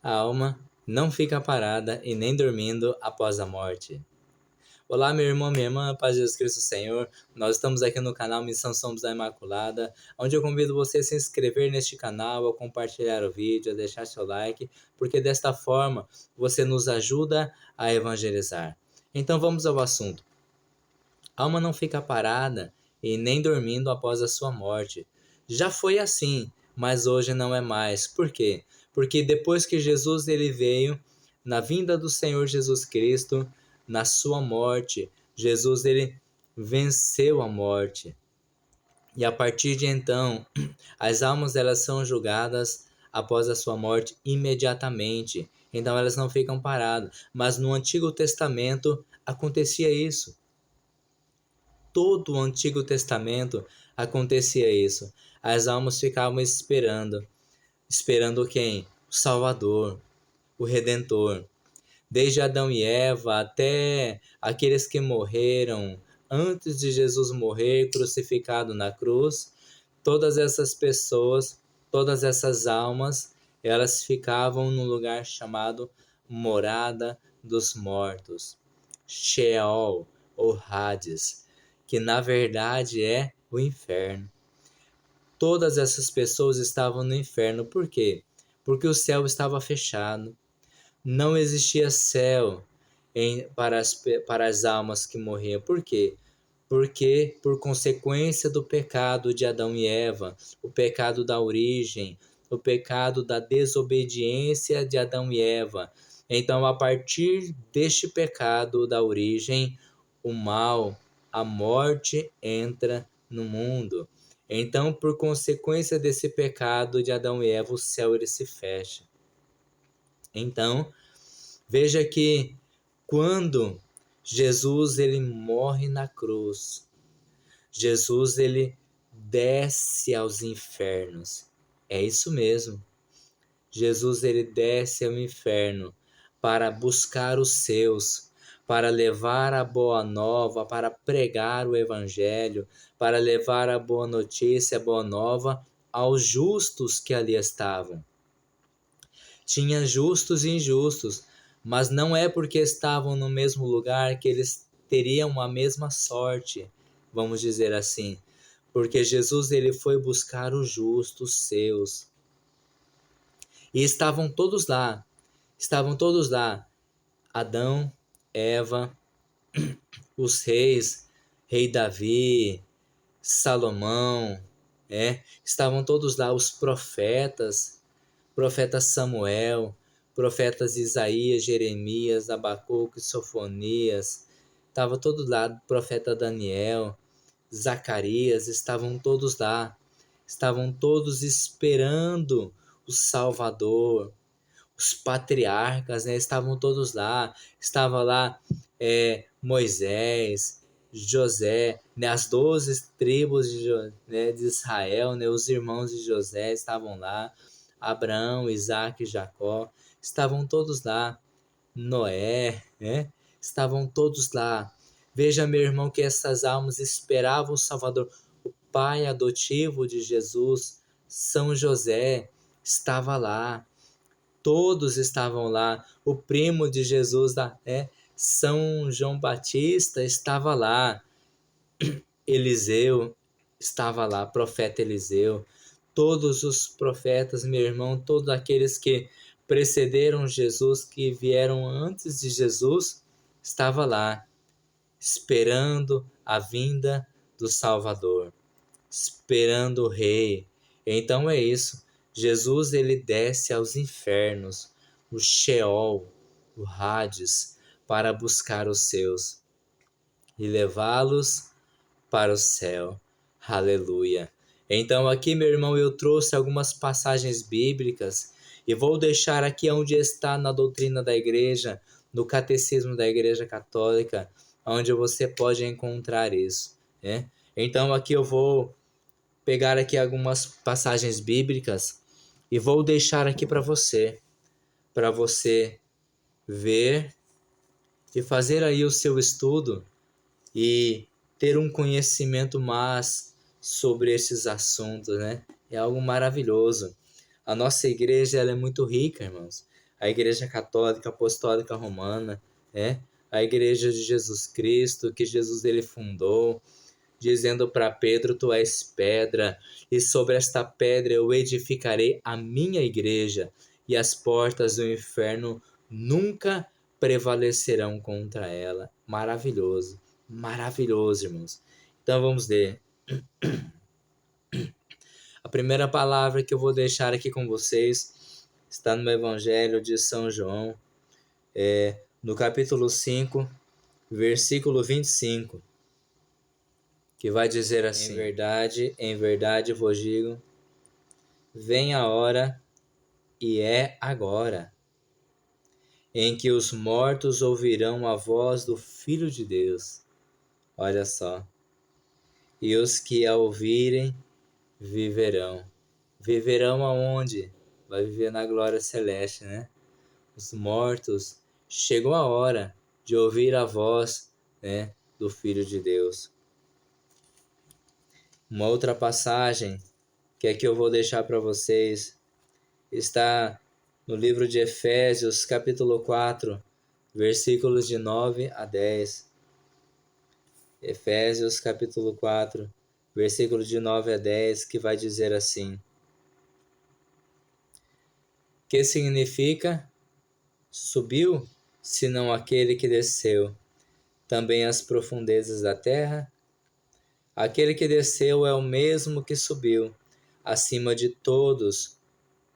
A alma não fica parada e nem dormindo após a morte. Olá, meu irmão, minha irmã, paz de Jesus Cristo Senhor. Nós estamos aqui no canal Missão Somos da Imaculada, onde eu convido você a se inscrever neste canal, a compartilhar o vídeo, a deixar seu like, porque desta forma você nos ajuda a evangelizar. Então vamos ao assunto. A alma não fica parada e nem dormindo após a sua morte. Já foi assim, mas hoje não é mais. Por quê? Porque depois que Jesus ele veio, na vinda do Senhor Jesus Cristo, na sua morte, Jesus ele venceu a morte. E a partir de então, as almas elas são julgadas após a sua morte imediatamente. Então elas não ficam paradas. Mas no Antigo Testamento acontecia isso. Todo o Antigo Testamento acontecia isso. As almas ficavam esperando. Esperando quem? O Salvador, o Redentor. Desde Adão e Eva até aqueles que morreram antes de Jesus morrer crucificado na cruz, todas essas pessoas, todas essas almas, elas ficavam num lugar chamado Morada dos Mortos, Sheol ou Hades, que na verdade é o inferno. Todas essas pessoas estavam no inferno. Por quê? Porque o céu estava fechado. Não existia céu para as almas que morriam. Por quê? Porque, por consequência do pecado de Adão e Eva, o pecado da origem, o pecado da desobediência de Adão e Eva. Então, a partir deste pecado da origem, o mal, a morte entra no mundo. Então, por consequência desse pecado de Adão e Eva, o céu ele se fecha. Então, veja que quando Jesus ele morre na cruz, Jesus ele desce aos infernos. É isso mesmo. Jesus ele desce ao inferno para buscar os seus, para levar a boa nova, para pregar o evangelho, para levar a boa notícia, a boa nova aos justos que ali estavam. Tinha justos e injustos, mas não é porque estavam no mesmo lugar que eles teriam a mesma sorte, vamos dizer assim. Porque Jesus ele foi buscar os justos seus. E estavam todos lá. Estavam todos lá. Adão, Eva, os reis, rei Davi, Salomão, estavam todos lá, os profetas, profeta Samuel, profetas Isaías, Jeremias, Abacuque, Sofonias, estava todos lá, profeta Daniel, Zacarias, estavam todos lá, estavam todos esperando o Salvador. Os patriarcas, estavam todos lá, estava lá Moisés, José, as 12 tribos de Israel, os irmãos de José estavam lá, Abraão, Isaac e Jacó, estavam todos lá, Noé, estavam todos lá. Veja, meu irmão, que essas almas esperavam o Salvador, o pai adotivo de Jesus, São José, estava lá. Todos estavam lá. O primo de Jesus, São João Batista, estava lá. Eliseu estava lá, profeta Eliseu. Todos os profetas, meu irmão, todos aqueles que precederam Jesus, que vieram antes de Jesus, estava lá, esperando a vinda do Salvador, esperando o Rei. Então é isso. Jesus ele desce aos infernos, o Sheol, o Hades, para buscar os seus e levá-los para o céu. Aleluia. Então aqui, meu irmão, eu trouxe algumas passagens bíblicas e vou deixar aqui onde está na doutrina da igreja, no catecismo da Igreja Católica, onde você pode encontrar isso, Então aqui eu vou pegar aqui algumas passagens bíblicas e vou deixar aqui para você ver e fazer aí o seu estudo e ter um conhecimento mais sobre esses assuntos, É algo maravilhoso. A nossa igreja ela é muito rica, irmãos. a Igreja Católica Apostólica Romana, a Igreja de Jesus Cristo, que Jesus ele fundou, dizendo para Pedro: tu és pedra, e sobre esta pedra eu edificarei a minha igreja, e as portas do inferno nunca prevalecerão contra ela. Maravilhoso, maravilhoso, irmãos. Então vamos ler. A primeira palavra que eu vou deixar aqui com vocês está no Evangelho de São João, no capítulo 5, versículo 25, que vai dizer assim: em verdade vos digo, vem a hora, e é agora, em que os mortos ouvirão a voz do Filho de Deus. Olha só. E os que a ouvirem viverão. Viverão aonde? Vai viver na glória celeste, né? Os mortos, chegou a hora de ouvir a voz, do Filho de Deus. Uma outra passagem que aqui eu vou deixar para vocês está no livro de Efésios, capítulo 4, versículos de 9 a 10. Efésios, capítulo 4, versículo de 9 a 10, que vai dizer assim: que significa subiu, senão aquele que desceu também às profundezas da terra? Aquele que desceu é o mesmo que subiu acima de todos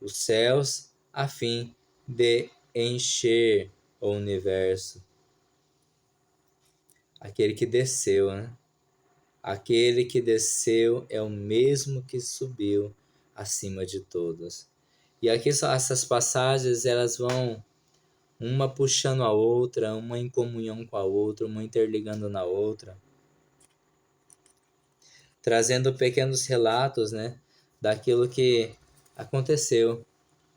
os céus, a fim de encher o universo. Aquele que desceu, né? Aquele que desceu é o mesmo que subiu acima de todos. E aqui essas passagens, elas vão uma puxando a outra, uma em comunhão com a outra, uma interligando na outra, trazendo pequenos relatos, daquilo que aconteceu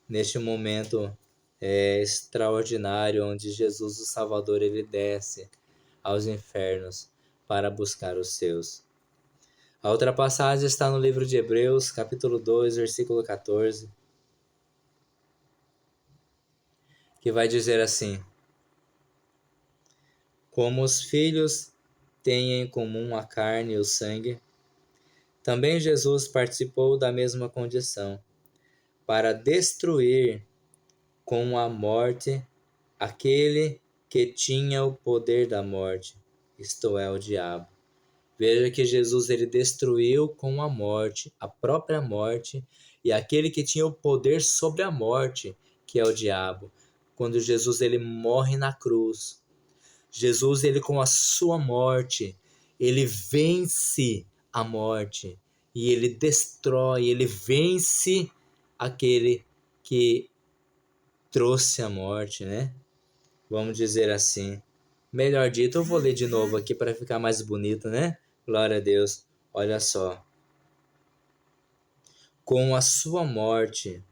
neste momento extraordinário, onde Jesus, o Salvador, ele desce aos infernos para buscar os seus. A outra passagem está no livro de Hebreus, capítulo 2, versículo 14, que vai dizer assim: como os filhos têm em comum a carne e o sangue, também Jesus participou da mesma condição, para destruir com a morte aquele que tinha o poder da morte, isto é, o diabo. Veja que Jesus ele destruiu com a morte, a própria morte, e aquele que tinha o poder sobre a morte, que é o diabo. Quando Jesus ele morre na cruz, Jesus ele com a sua morte, ele vence a morte e ele destrói, ele vence aquele que trouxe a morte, Vamos dizer assim. Melhor dito, eu vou ler de novo aqui para ficar mais bonito, Glória a Deus. Olha só. Com a sua morte,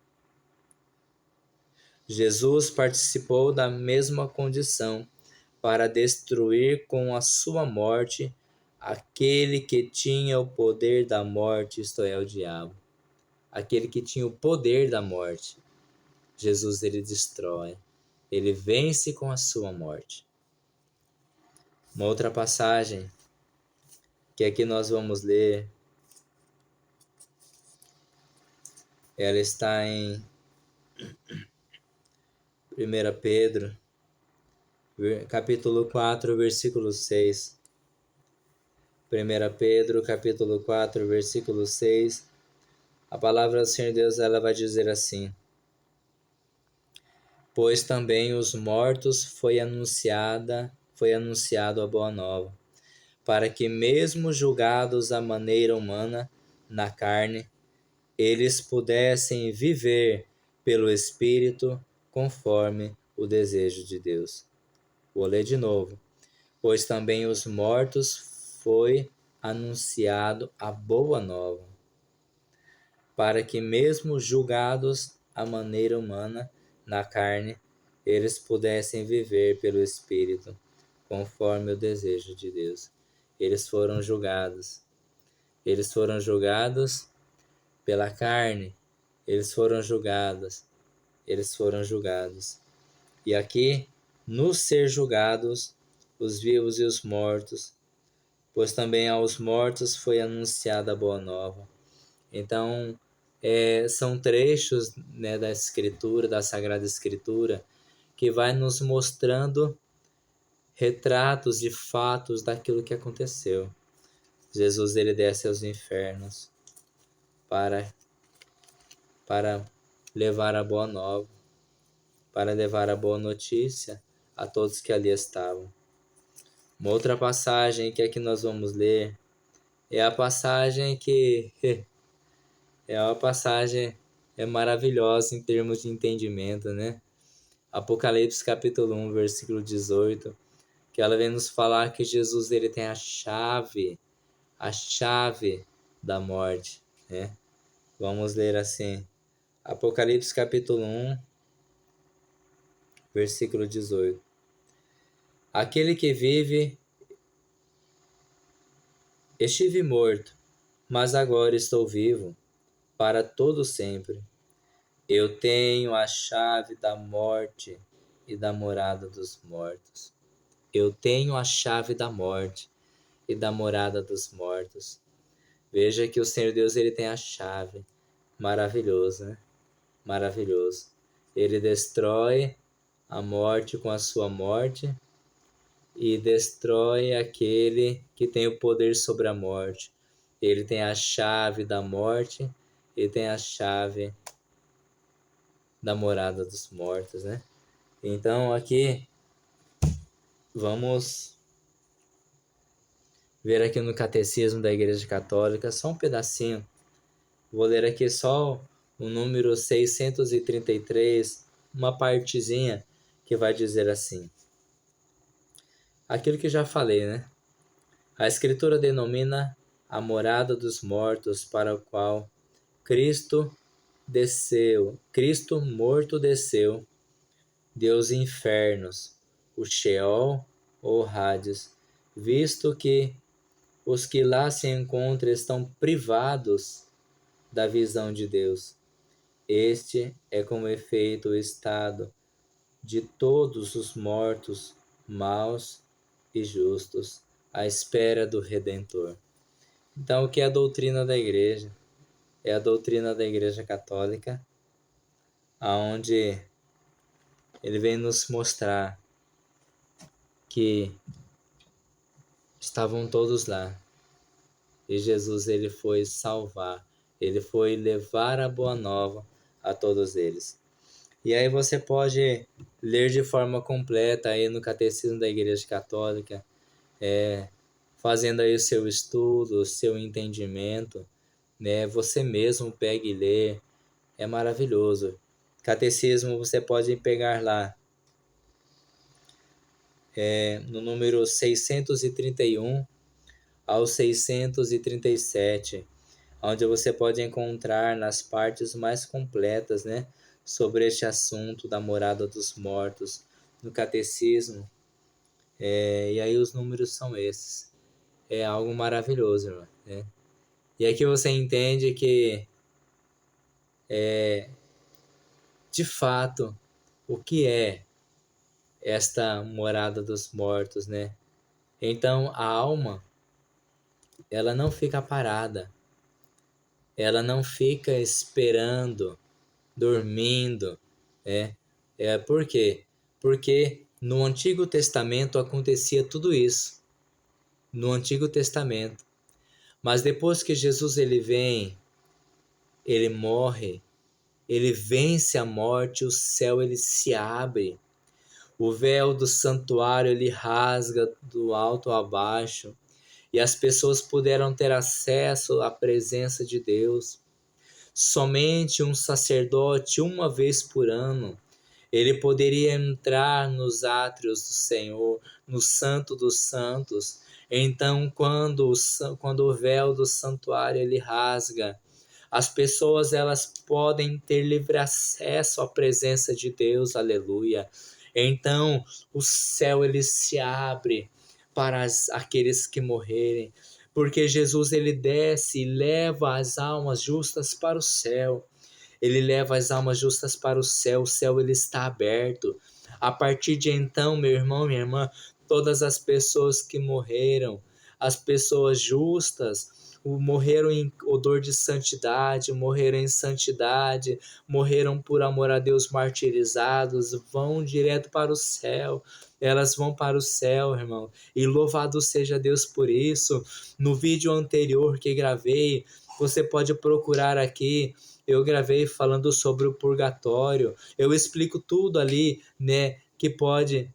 Jesus participou da mesma condição, para destruir com a sua morte aquele que tinha o poder da morte, isto é, o diabo. Aquele que tinha o poder da morte. Jesus ele destrói. Ele vence com a sua morte. Uma outra passagem que aqui nós vamos ler, ela está em 1 Pedro, capítulo 4, versículo 6. 1 Pedro, capítulo 4, versículo 6. A palavra do Senhor Deus, ela vai dizer assim: pois também os mortos foi anunciado a boa nova, para que mesmo julgados à maneira humana, na carne, eles pudessem viver pelo Espírito conforme o desejo de Deus. Vou ler de novo. Pois também os mortos foi anunciado a boa nova, para que mesmo julgados à maneira humana, na carne, eles pudessem viver pelo Espírito, conforme o desejo de Deus. Eles foram julgados. Eles foram julgados pela carne. Eles foram julgados. E aqui, nos ser julgados, os vivos e os mortos, pois também aos mortos foi anunciada a boa nova. Então, são trechos, né, da Escritura, da Sagrada Escritura, que vai nos mostrando retratos e fatos daquilo que aconteceu. Jesus, ele desce aos infernos para levar a boa nova, para levar a boa notícia a todos que ali estavam. Uma outra passagem que aqui nós vamos ler é a passagem que é uma passagem maravilhosa em termos de entendimento, né? Apocalipse capítulo 1, versículo 18, que ela vem nos falar que Jesus, ele tem a chave da morte, né? Vamos ler assim, Apocalipse capítulo 1, versículo 18. Aquele que vive, estive morto, mas agora estou vivo, para todo sempre. Eu tenho a chave da morte e da morada dos mortos. Eu tenho a chave da morte e da morada dos mortos. Veja que o Senhor Deus, ele tem a chave. Maravilhoso, né? Maravilhoso. Ele destrói a morte com a sua morte e destrói aquele que tem o poder sobre a morte. Ele tem a chave da morte e tem a chave da morada dos mortos, né? Então aqui vamos ver aqui no Catecismo da Igreja Católica só um pedacinho. Vou ler aqui só o número 633, uma partezinha que vai dizer assim. Aquilo que já falei, né? A Escritura denomina a morada dos mortos, para o qual Cristo morto desceu, Deus infernos, o Sheol ou Hades, visto que os que lá se encontram estão privados da visão de Deus. Este é como efeito o estado de todos os mortos, maus e justos, à espera do Redentor. Então, o que é a doutrina da Igreja? É a doutrina da Igreja Católica, aonde ele vem nos mostrar que estavam todos lá. E Jesus, ele foi salvar, ele foi levar a boa nova a todos eles. E aí você pode ler de forma completa aí no Catecismo da Igreja Católica, fazendo aí o seu estudo, o seu entendimento, né? Você mesmo pega e lê, é maravilhoso. Catecismo você pode pegar lá, no número 631 ao 637, onde você pode encontrar nas partes mais completas, né, sobre este assunto da morada dos mortos no Catecismo. E aí os números são esses. É algo maravilhoso, irmão, né? E aqui você entende que, de fato, o que é esta morada dos mortos, né? Então, a alma, ela não fica parada, ela não fica esperando, dormindo, né? Por quê? Porque no Antigo Testamento acontecia tudo isso, no Antigo Testamento. Mas depois que Jesus ele vem, ele morre, ele vence a morte, o céu ele se abre, o véu do santuário ele rasga do alto a baixo, e as pessoas puderam ter acesso à presença de Deus. Somente um sacerdote, uma vez por ano, ele poderia entrar nos átrios do Senhor, no Santo dos Santos. Então, quando o véu do santuário ele rasga, as pessoas elas podem ter livre acesso à presença de Deus, aleluia. Então, o céu ele se abre para aqueles que morrerem, porque Jesus ele desce e leva as almas justas para o céu. Ele leva as almas justas para o céu ele está aberto. A partir de então, meu irmão, minha irmã, todas as pessoas que morreram, as pessoas justas, morreram em odor de santidade, morreram em santidade, morreram por amor a Deus martirizados, vão direto para o céu. Elas vão para o céu, irmão. E louvado seja Deus por isso. No vídeo anterior que gravei, você pode procurar aqui. Eu gravei falando sobre o purgatório. Eu explico tudo ali, né? Que pode,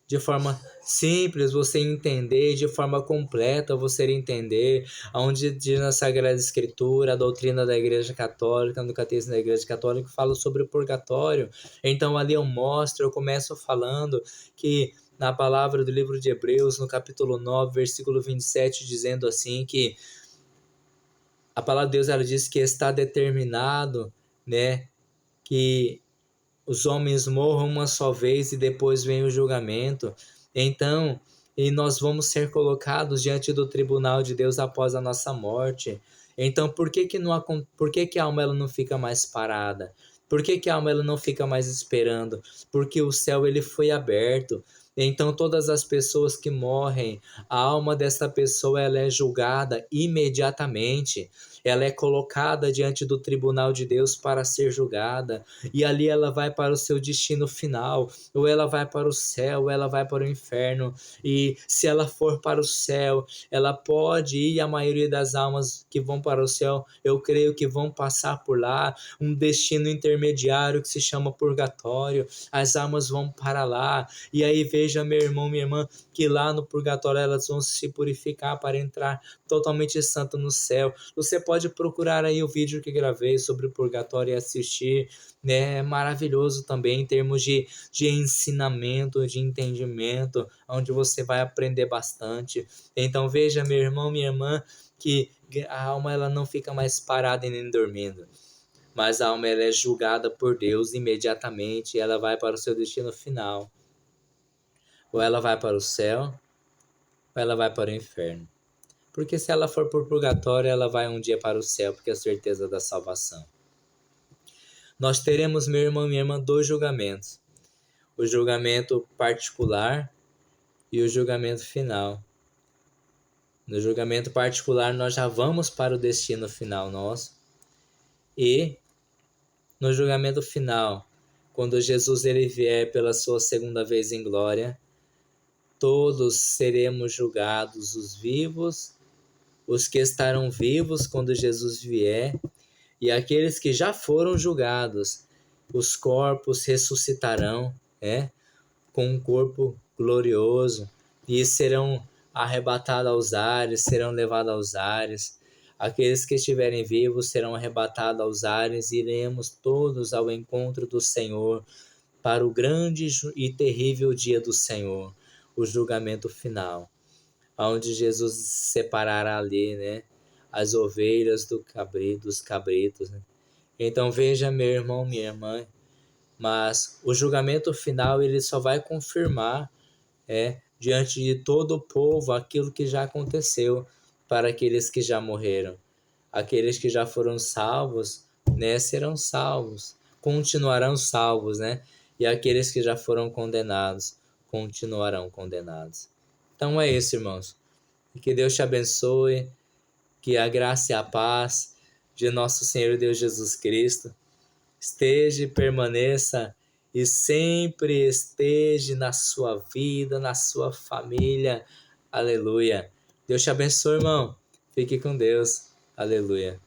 de forma simples, você entender, de forma completa, você entender, onde diz na Sagrada Escritura, a doutrina da Igreja Católica, no Catecismo da Igreja Católica, fala sobre o purgatório. Então ali eu começo falando que na palavra do livro de Hebreus, no capítulo 9, versículo 27, dizendo assim que a palavra de Deus ela diz que está determinado, né, que os homens morram uma só vez e depois vem o julgamento. Então, e nós vamos ser colocados diante do tribunal de Deus após a nossa morte. Então, por que que a alma ela não fica mais parada? Por que que a alma ela não fica mais esperando? Porque o céu ele foi aberto. Então, todas as pessoas que morrem, a alma dessa pessoa ela é julgada imediatamente. Ela é colocada diante do tribunal de Deus para ser julgada. E ali ela vai para o seu destino final, ou ela vai para o céu, ou ela vai para o inferno. E se ela for para o céu, ela pode ir, a maioria das almas que vão para o céu, eu creio que vão passar por lá, um destino intermediário que se chama purgatório. As almas vão para lá, e aí veja, meu irmão, minha irmã, que lá no purgatório elas vão se purificar para entrar totalmente santo no céu. Você pode procurar aí o vídeo que gravei sobre o purgatório e assistir, né? É maravilhoso também em termos de ensinamento, de entendimento, onde você vai aprender bastante. Então veja, meu irmão, minha irmã, que a alma ela não fica mais parada e nem dormindo, mas a alma ela é julgada por Deus imediatamente, e ela vai para o seu destino final. Ou ela vai para o céu, ou ela vai para o inferno. Porque se ela for para o purgatório, ela vai um dia para o céu, porque é a certeza da salvação. Nós teremos, meu irmão e minha irmã, dois julgamentos. O julgamento particular e o julgamento final. No julgamento particular, nós já vamos para o destino final nosso. E no julgamento final, quando Jesus ele vier pela sua segunda vez em glória, todos seremos julgados, os vivos, os que estarão vivos quando Jesus vier, e aqueles que já foram julgados. Os corpos ressuscitarão, com um corpo glorioso, e serão arrebatados aos ares, serão levados aos ares. Aqueles que estiverem vivos serão arrebatados aos ares, e iremos todos ao encontro do Senhor para o grande e terrível dia do Senhor, o julgamento final, onde Jesus separará ali, as ovelhas dos cabritos. Então veja, meu irmão, minha irmã, mas o julgamento final ele só vai confirmar diante de todo o povo aquilo que já aconteceu para aqueles que já morreram. Aqueles que já foram salvos, serão salvos, continuarão salvos, e aqueles que já foram condenados continuarão condenados. Então é isso, irmãos. Que Deus te abençoe, que a graça e a paz de nosso Senhor Deus Jesus Cristo esteja e permaneça e sempre esteja na sua vida, na sua família. Aleluia. Deus te abençoe, irmão. Fique com Deus. Aleluia.